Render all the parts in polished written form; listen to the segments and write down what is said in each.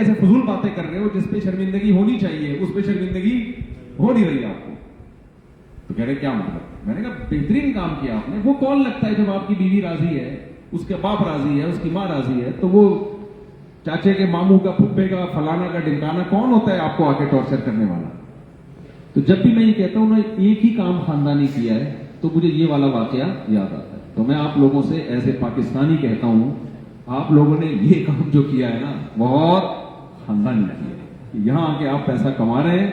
ایسے فضول باتیں کر رہے ہو جس پہ شرمندگی ہونی چاہیے, اس پہ شرمندگی ہو نہیں رہی آپ کو. تو کہہ رہے کیا مطلب؟ میں نے کہا بہترین کام کیا آپ نے. وہ کون لگتا ہے جب آپ کی بیوی راضی ہے, اس کے باپ راضی ہے, اس کی ماں راضی ہے, تو وہ چاچے کے ماموں کا, پھپھے کا, فلانا کا, ڈمکانا کون ہوتا ہے آپ کو آ کے ٹارچر کرنے والا؟ تو جب بھی میں یہ کہتا ہوں نا ایک ہی کام خاندانی کیا ہے تو مجھے یہ والا واقعہ یاد آتا ہے. تو میں آپ لوگوں سے ایز اے پاکستانی کہتا ہوں, آپ لوگوں نے یہ کام جو کیا ہے نا بہت خاندانی کیا ہے. یہاں آ کے آپ پیسہ کما رہے ہیں,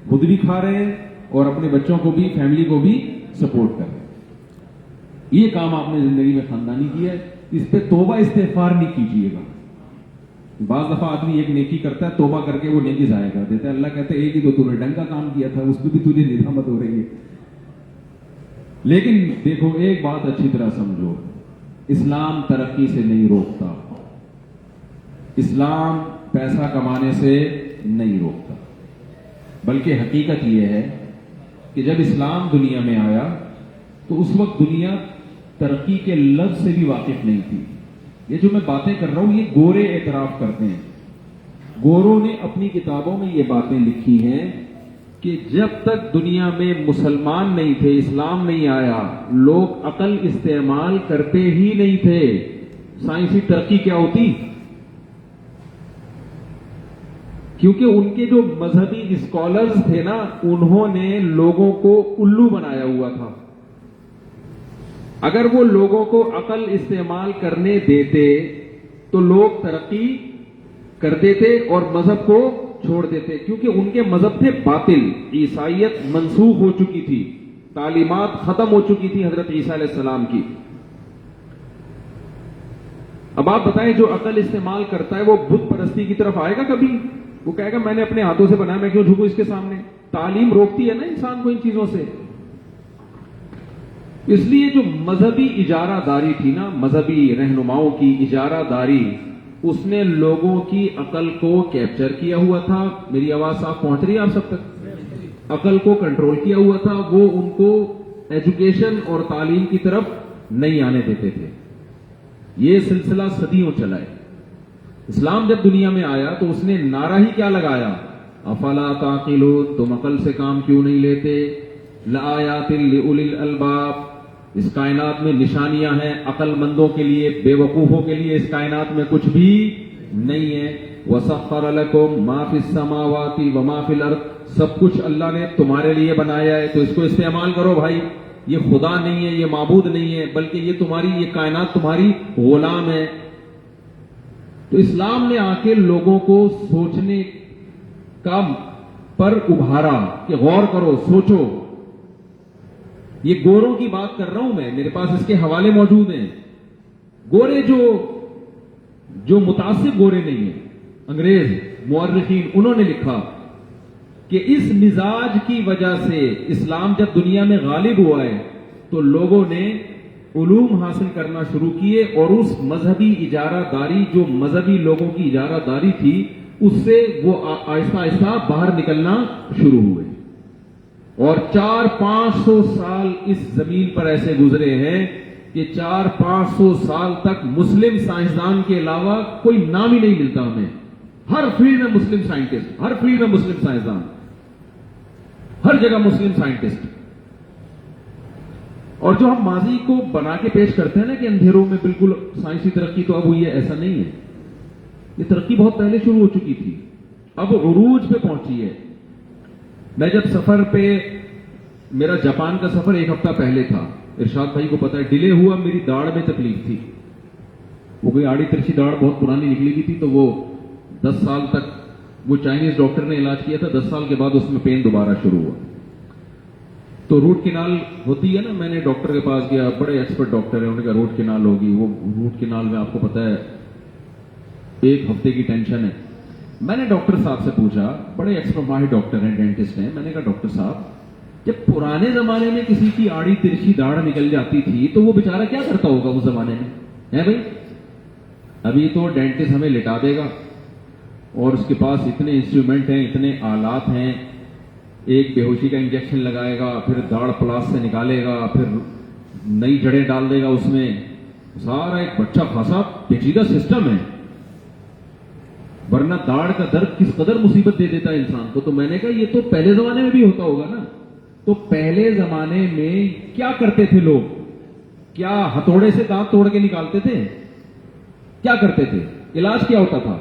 خود بھی کھا رہے ہیں اور اپنے بچوں کو بھی, فیملی کو بھی سپورٹ کر رہے ہیں. یہ کام آپ نے زندگی میں خاندانی کیا ہے. اس پہ توبہ استغفار نہیں کیجیے گا. بعض دفعہ آدمی ایک نیکی کرتا ہے, توبہ کر کے وہ نیکی ضائع کر دیتا ہے. اللہ کہتا ہے ایک ہی تو نے ڈنگ کا کام کیا تھا, اس پہ بھی تجھے ندامت ہو رہی ہے. لیکن دیکھو ایک بات اچھی طرح سمجھو, اسلام ترقی سے نہیں روکتا, اسلام پیسہ کمانے سے نہیں روکتا, بلکہ حقیقت یہ ہے کہ جب اسلام دنیا میں آیا تو اس وقت دنیا ترقی کے لفظ سے بھی واقف نہیں تھی. یہ جو میں باتیں کر رہا ہوں یہ گورے اعتراف کرتے ہیں. گوروں نے اپنی کتابوں میں یہ باتیں لکھی ہیں کہ جب تک دنیا میں مسلمان نہیں تھے, اسلام نہیں آیا, لوگ عقل استعمال کرتے ہی نہیں تھے. سائنسی ترقی کیا ہوتی؟ کیونکہ ان کے جو مذہبی اسکالرز تھے نا, انہوں نے لوگوں کو الو بنایا ہوا تھا. اگر وہ لوگوں کو عقل استعمال کرنے دیتے تو لوگ ترقی کر دیتے اور مذہب کو چھوڑ دیتے, کیونکہ ان کے مذہب تھے باطل. عیسائیت منسوخ ہو چکی تھی, تعلیمات ختم ہو چکی تھی حضرت عیسیٰ علیہ السلام کی. اب آپ بتائیں جو عقل استعمال کرتا ہے وہ بت پرستی کی طرف آئے گا کبھی؟ وہ کہے گا میں نے اپنے ہاتھوں سے بنایا, میں کیوں جھکوں اس کے سامنے؟ تعلیم روکتی ہے نا انسان کو ان چیزوں سے. اس لیے جو مذہبی اجارہ داری تھی نا, مذہبی رہنماؤں کی اجارہ داری, اس نے لوگوں کی عقل کو کیپچر کیا ہوا تھا. میری آواز صاف پہنچ رہی ہے آپ سب تک؟ عقل کو کنٹرول کیا ہوا تھا. وہ ان کو ایجوکیشن اور تعلیم کی طرف نہیں آنے دیتے تھے. یہ سلسلہ صدیوں چلا ہے. اسلام جب دنیا میں آیا تو اس نے نعرہ ہی کیا لگایا؟ افلا تعقلون, تم عقل سے کام کیوں نہیں لیتے؟ لآیات لأولی الالباب, اس کائنات میں نشانیاں ہیں عقل مندوں کے لیے, بے وقوفوں کے لیے اس کائنات میں کچھ بھی نہیں ہے. وَسَخَّرَ لَكُم مَا فِي السَّمَاوَاتِ وَمَا فِي الْأَرْضِ, سب کچھ اللہ نے تمہارے لیے بنایا ہے, تو اس کو استعمال کرو بھائی. یہ خدا نہیں ہے, یہ معبود نہیں ہے, بلکہ یہ تمہاری, یہ کائنات تمہاری غلام ہے. تو اسلام نے آ کے لوگوں کو سوچنے کا پر ابھارا کہ غور کرو, سوچو. یہ گوروں کی بات کر رہا ہوں میں, میرے پاس اس کے حوالے موجود ہیں. گورے جو متعصب گورے نہیں ہیں, انگریز مورخین, انہوں نے لکھا کہ اس مزاج کی وجہ سے اسلام جب دنیا میں غالب ہوا ہے تو لوگوں نے علوم حاصل کرنا شروع کیے, اور اس مذہبی اجارہ داری, جو مذہبی لوگوں کی اجارہ داری تھی, اس سے وہ آہستہ آہستہ باہر نکلنا شروع ہوئے. اور 400-500 سال اس زمین پر ایسے گزرے ہیں کہ 400-500 سال تک مسلم سائنسدان کے علاوہ کوئی نام ہی نہیں ملتا ہمیں. ہر فیلڈ میں مسلم سائنٹسٹ, ہر فیلڈ میں مسلم سائنسدان, ہر جگہ مسلم سائنٹسٹ. اور جو ہم ماضی کو بنا کے پیش کرتے ہیں نا کہ اندھیروں میں بالکل سائنسی ترقی تو اب ہوئی ہے, ایسا نہیں ہے. یہ ترقی بہت پہلے شروع ہو چکی تھی, اب عروج پہ پہنچی ہے. میں جب سفر پہ, میرا جاپان کا سفر 1 ہفتہ پہلے تھا, ارشاد بھائی کو پتا ہے, ڈیلے ہوا, میری داڑھ میں تکلیف تھی. وہ کوئی آڑی ترچھی داڑھ بہت پرانی نکلی ہوئی تھی, تو وہ 10 سال تک وہ چائنیز ڈاکٹر نے علاج کیا تھا. 10 سال کے بعد اس میں پین دوبارہ شروع ہوا. تو روٹ کینال ہوتی ہے نا, میں نے ڈاکٹر کے پاس گیا, بڑے ایکسپرٹ ڈاکٹر ہیں, انہوں نے کہا روٹ کینال ہوگی. وہ روٹ کینال میں آپ کو پتا ہے 1 ہفتے کی ٹینشن ہے. میں نے ڈاکٹر صاحب سے پوچھا, بڑے ایکسپرٹ ماہر ڈاکٹر ہیں, ڈینٹسٹ ہیں, میں نے کہا ڈاکٹر صاحب جب پرانے زمانے میں کسی کی آڑی ترچھی داڑھ نکل جاتی تھی تو وہ بیچارہ کیا کرتا ہوگا اس زمانے میں, ہے بھائی؟ ابھی تو ڈینٹسٹ ہمیں لٹا دے گا, اور اس کے پاس اتنے انسٹرومنٹ ہیں, اتنے آلات ہیں, ایک بے ہوشی کا انجیکشن لگائے گا, پھر داڑھ پلاس سے نکالے گا, پھر نئی جڑیں ڈال دے گا اس میں. سارا ایک بچہ خاصا پیچیدہ سسٹم ہے. ورنہ داڑھ کا درد کس قدر مصیبت دے دیتا ہے انسان کو. تو میں نے کہا یہ تو پہلے زمانے میں بھی ہوتا ہوگا نا. تو پہلے زمانے میں کیا کرتے تھے لوگ؟ کیا ہتھوڑے سے دانت توڑ کے نکالتے تھے؟ کیا کرتے تھے؟ علاج کیا ہوتا تھا؟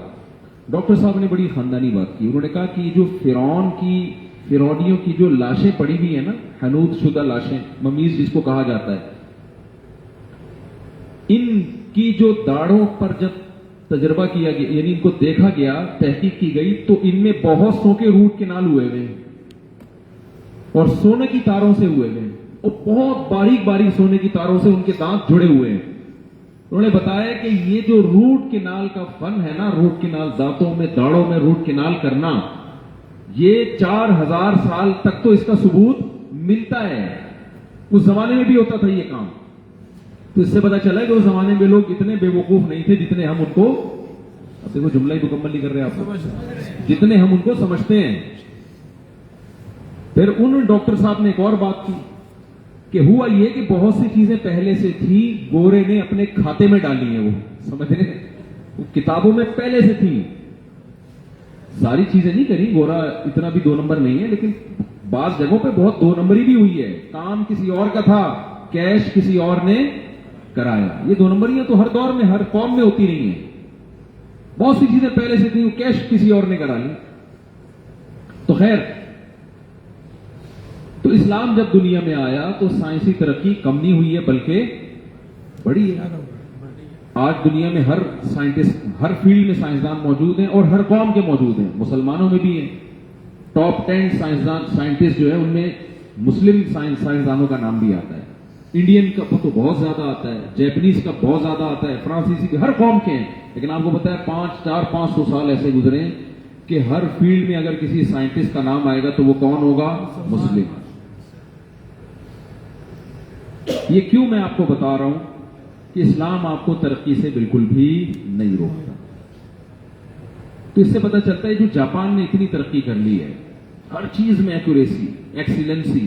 ڈاکٹر صاحب نے بڑی خاندانی بات کی. انہوں نے کہا کہ جو فرعونیوں کی جو لاشیں پڑی ہوئی ہیں نا، حنوط شدہ لاشیں، ممیز جس کو کہا جاتا ہے، ان کی جو داڑھوں پر جب تجربہ کیا گیا، یعنی ان کو دیکھا گیا، تحقیق کی گئی، تو ان میں بہت سو کے روٹ کنال ہوئے ہوئے ہیں اور سونے کی تاروں سے ہوئے ہوئے ہیں، اور بہت باریک باریک سونے کی تاروں سے ان کے دانت جڑے ہوئے ہیں. انہوں نے بتایا کہ یہ جو روٹ کنال کا فن ہے نا، روٹ کنال، دانتوں میں داڑھوں میں روٹ کنال کرنا، یہ 4000 سال تک تو اس کا ثبوت ملتا ہے. اس زمانے میں بھی ہوتا تھا یہ کام. تو اس سے پتا چلا کہ اس زمانے میں لوگ اتنے بے وقوف نہیں تھے جتنے ہم ان کو، اب دیکھو جملہ ہی مکمل نہیں کر رہے آپ، جتنے ہم ان کو سمجھتے ہیں. پھر ان ڈاکٹر صاحب نے ایک اور بات کی کہ ہوا یہ کہ بہت سی چیزیں پہلے سے تھی، گورے نے اپنے کھاتے میں ڈالی ہیں. وہ سمجھ رہے ہیں، وہ کتابوں میں پہلے سے تھی. ساری چیزیں نہیں کری، گورا اتنا بھی 2 نمبر نہیں ہے، لیکن بعض جگہوں پہ بہت 2 نمبری بھی ہوئی ہے. کام کسی اور کا تھا، کیش کسی اور نے کرایا. یہ 2 نمبریاں تو ہر دور میں، ہر قوم میں ہوتی رہی ہیں. بہت سی چیزیں پہلے سے تھی، کیش کسی اور نے کرا لی. تو خیر، تو اسلام جب دنیا میں آیا تو سائنسی ترقی کم نہیں ہوئی ہے بلکہ بڑی ہے. آج دنیا میں ہر سائنٹسٹ، ہر فیلڈ میں سائنسدان موجود ہیں اور ہر قوم کے موجود ہیں. مسلمانوں میں بھی ہیں. ٹاپ 10 سائنٹسٹ جو ہے ان میں مسلم سائنسدانوں کا نام بھی آتا ہے. انڈین کا تو بہت زیادہ آتا ہے، جیپنیز کا بہت زیادہ آتا ہے، فرانسیسی کے، ہر قوم کے ہیں. لیکن آپ کو پتا ہے 500 سال ایسے گزرے ہیں کہ ہر فیلڈ میں اگر کسی سائنٹسٹ کا نام آئے گا تو وہ کون ہوگا؟ مسلم. یہ کیوں میں آپ کو بتا رہا ہوں کہ اسلام آپ کو ترقی سے بالکل بھی نہیں روکتا. تو اس سے پتہ چلتا ہے جو جاپان نے اتنی ترقی کر لی ہے، ہر چیز میں ایکوریسی، ایکسیلنسی.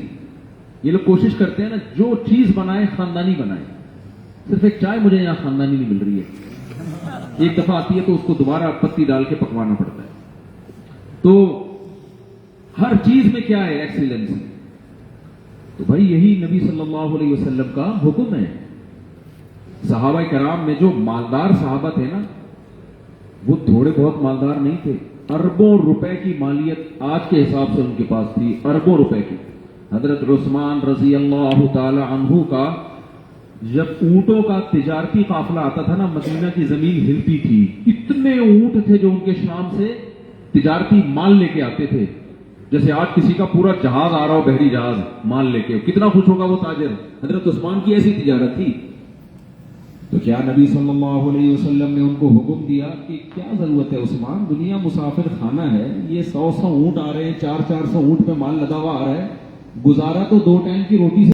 یہ لوگ کوشش کرتے ہیں نا، جو چیز بنائے خاندانی بنائے. صرف ایک چائے مجھے یہاں خاندانی نہیں مل رہی ہے، ایک دفعہ آتی ہے تو اس کو دوبارہ پتی ڈال کے پکوانا پڑتا ہے. تو ہر چیز میں کیا ہے؟ ایکسیلنسی. تو بھائی یہی نبی صلی اللہ علیہ وسلم کا حکم ہے. صحابہ کرام میں جو مالدار صحابہ تھے نا، وہ تھوڑے بہت مالدار نہیں تھے. اربوں روپے کی مالیت آج کے حساب سے ان کے پاس تھی، اربوں روپے کی. حضرت عثمان رضی اللہ تعالی عنہ کا جب اونٹوں کا تجارتی قافلہ آتا تھا نا، مدینہ کی زمین ہلتی تھی. اتنے اونٹ تھے جو ان کے شام سے تجارتی مال لے کے آتے تھے. جیسے آج کسی کا پورا جہاز آ رہا ہو، بحری جہاز مال لے کے، کتنا خوش ہوگا وہ تاجر. حضرت عثمان کی ایسی تجارت تھی. تو کیا نبی صلی اللہ علیہ وسلم نے ان کو حکم دیا کہ کیا ضرورت ہے عثمان، دنیا مسافر خانہ ہے، یہ 100 اونٹ آ رہے ہیں، 400 اونٹ پہ مال لدا ہوا آ رہا ہے، گزارا تو 2 ٹائم کی روٹی سے